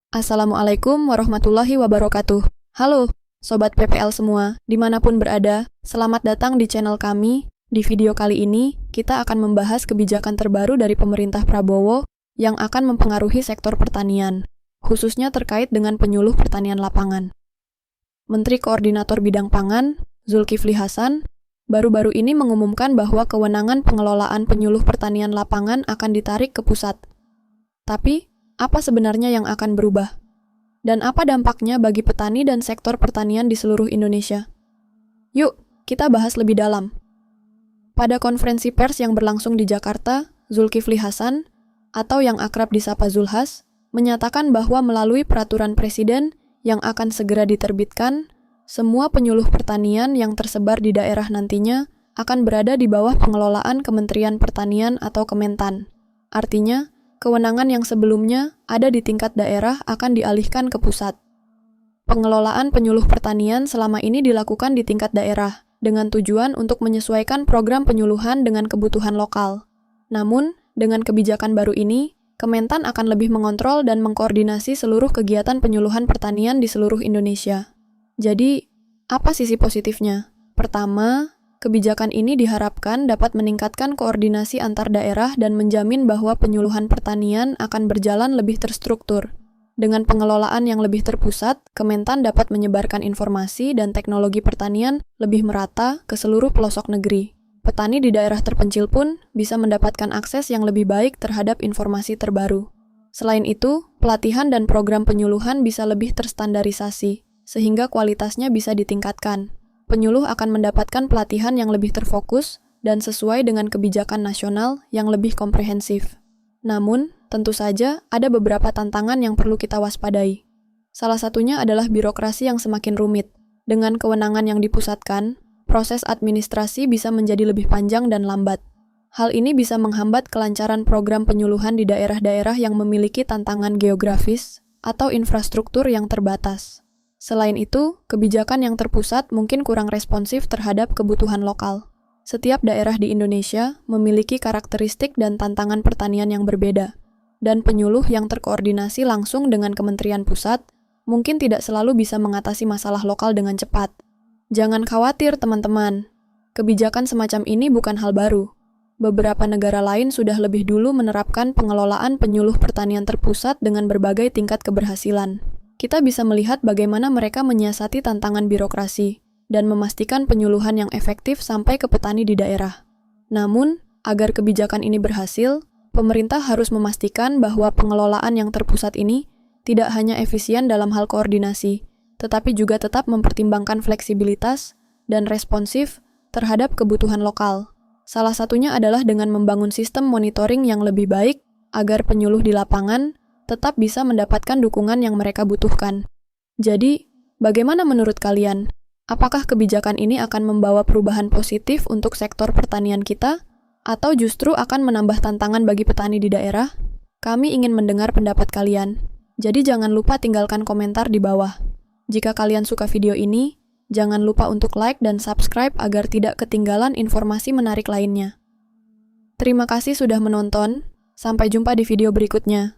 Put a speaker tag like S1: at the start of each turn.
S1: Assalamualaikum warahmatullahi wabarakatuh. Halo, Sobat PPL semua, dimanapun berada, selamat datang di channel kami. Di video kali ini, kita akan membahas kebijakan terbaru dari pemerintah Prabowo yang akan mempengaruhi sektor pertanian, khususnya terkait dengan penyuluh pertanian lapangan. Menteri Koordinator Bidang Pangan, Zulkifli Hasan, baru-baru ini mengumumkan bahwa kewenangan pengelolaan penyuluh pertanian lapangan akan ditarik ke pusat. Tapi, apa sebenarnya yang akan berubah? Dan apa dampaknya bagi petani dan sektor pertanian di seluruh Indonesia? Yuk, kita bahas lebih dalam. Pada konferensi pers yang berlangsung di Jakarta, Zulkifli Hasan, atau yang akrab disapa Zulhas, menyatakan bahwa melalui peraturan presiden yang akan segera diterbitkan, semua penyuluh pertanian yang tersebar di daerah nantinya akan berada di bawah pengelolaan Kementerian Pertanian atau Kementan. Artinya, kewenangan yang sebelumnya ada di tingkat daerah akan dialihkan ke pusat. Pengelolaan penyuluh pertanian selama ini dilakukan di tingkat daerah, dengan tujuan untuk menyesuaikan program penyuluhan dengan kebutuhan lokal. Namun, dengan kebijakan baru ini, Kementan akan lebih mengontrol dan mengkoordinasi seluruh kegiatan penyuluhan pertanian di seluruh Indonesia. Jadi, apa sisi positifnya? Pertama, kebijakan ini diharapkan dapat meningkatkan koordinasi antar daerah dan menjamin bahwa penyuluhan pertanian akan berjalan lebih terstruktur. Dengan pengelolaan yang lebih terpusat, Kementan dapat menyebarkan informasi dan teknologi pertanian lebih merata ke seluruh pelosok negeri. Petani di daerah terpencil pun bisa mendapatkan akses yang lebih baik terhadap informasi terbaru. Selain itu, pelatihan dan program penyuluhan bisa lebih terstandarisasi, sehingga kualitasnya bisa ditingkatkan. Penyuluh akan mendapatkan pelatihan yang lebih terfokus dan sesuai dengan kebijakan nasional yang lebih komprehensif. Namun, tentu saja ada beberapa tantangan yang perlu kita waspadai. Salah satunya adalah birokrasi yang semakin rumit. Dengan kewenangan yang dipusatkan, proses administrasi bisa menjadi lebih panjang dan lambat. Hal ini bisa menghambat kelancaran program penyuluhan di daerah-daerah yang memiliki tantangan geografis atau infrastruktur yang terbatas. Selain itu, kebijakan yang terpusat mungkin kurang responsif terhadap kebutuhan lokal. Setiap daerah di Indonesia memiliki karakteristik dan tantangan pertanian yang berbeda, dan penyuluh yang terkoordinasi langsung dengan Kementerian Pusat mungkin tidak selalu bisa mengatasi masalah lokal dengan cepat. Jangan khawatir, teman-teman. Kebijakan semacam ini bukan hal baru. Beberapa negara lain sudah lebih dulu menerapkan pengelolaan penyuluh pertanian terpusat dengan berbagai tingkat keberhasilan. Kita bisa melihat bagaimana mereka menyiasati tantangan birokrasi dan memastikan penyuluhan yang efektif sampai ke petani di daerah. Namun, agar kebijakan ini berhasil, pemerintah harus memastikan bahwa pengelolaan yang terpusat ini tidak hanya efisien dalam hal koordinasi, tetapi juga tetap mempertimbangkan fleksibilitas dan responsif terhadap kebutuhan lokal. Salah satunya adalah dengan membangun sistem monitoring yang lebih baik agar penyuluh di lapangan tetap bisa mendapatkan dukungan yang mereka butuhkan. Jadi, bagaimana menurut kalian? Apakah kebijakan ini akan membawa perubahan positif untuk sektor pertanian kita? Atau justru akan menambah tantangan bagi petani di daerah? Kami ingin mendengar pendapat kalian. Jadi jangan lupa tinggalkan komentar di bawah. Jika kalian suka video ini, jangan lupa untuk like dan subscribe agar tidak ketinggalan informasi menarik lainnya. Terima kasih sudah menonton. Sampai jumpa di video berikutnya.